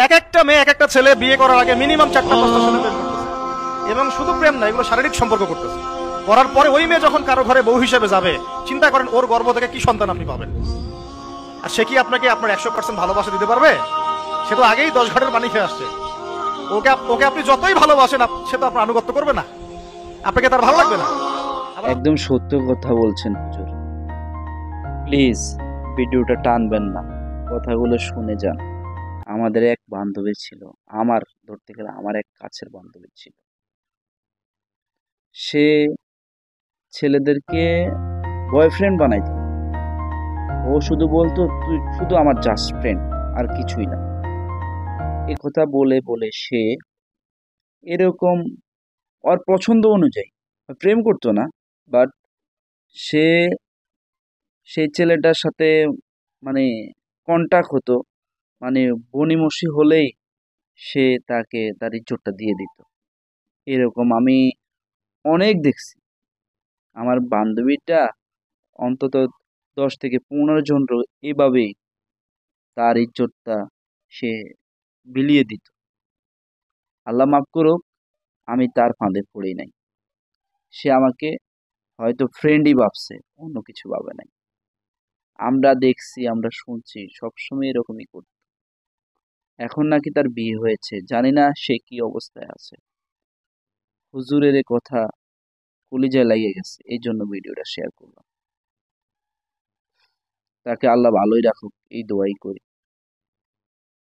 এক একটা মেয়ে এক একটা ছেলে বিয়ে করার আগে মিনিমাম 4টা 5টা ছেলে প্রেম করতেছে, এবং শুধু প্রেম না, এগুলো শারীরিক সম্পর্ক করতেছে। করার পরে ওই মেয়ে যখন কারো ঘরে বউ হিসেবে যাবে, চিন্তা করেন ওর গর্ভ থেকে কি সন্তান আপনি পাবেন। আর সে কি আপনাকে আপনার 100% ভালোবাসা দিতে পারবে? সে তো আগেই 10 ঘাটের পানি খেয়ে আসছে। ওকে ওকে আপনি যতই ভালোবাসেন, সে তো আপনার আনুগত্য করবে না, আপনাকে তার ভালো লাগবে না। একদম সত্য কথা বলছেন হুজুর। প্লিজ ভিডিওটা টানবেন না, কথাগুলো শুনে যান। আমাদের এক বান্ধবী ছিল, আমার ধরতে গেলে আমার এক কাছের বান্ধবী ছিল। সে ছেলেদেরকে বয়ফ্রেন্ড বানাইতো। ও শুধু বলতো তুই শুধু আমার জাস্ট ফ্রেন্ড, আর কিছুই না। এ কথা বলে বলে সে এরকম ওর পছন্দ অনুযায়ী প্রেম করতো না, বাট সে সেই ছেলেটার সাথে মানে কন্টাক্ট হতো, মানে বনিমসি হলেই সে তাকে তার ইজ্জতটা দিয়ে দিত। এরকম আমি অনেক দেখছি। আমার বান্ধবীটা অন্তত 10 থেকে 15 জন এভাবেই তার ইজ্জতটা সে বিলিয়ে দিত। আল্লাহ মাফ করুক, আমি তার ফাঁদে পড়ি নাই। সে আমাকে হয়তো ফ্রেন্ডই ভাবছে, অন্য কিছু ভাবে নাই। আমরা দেখছি, আমরা শুনছি সবসময় এরকমই করত। এখন নাকি তার বিয়ে হয়েছে, জানি না সে কি অবস্থায় আছে। হুজুরের এ কথা কলিজায় লাগিয়ে গেছে, এই জন্য ভিডিওটা শেয়ার করলাম। তাকে আল্লাহ ভালোই রাখুক, এই দোয়াই করি।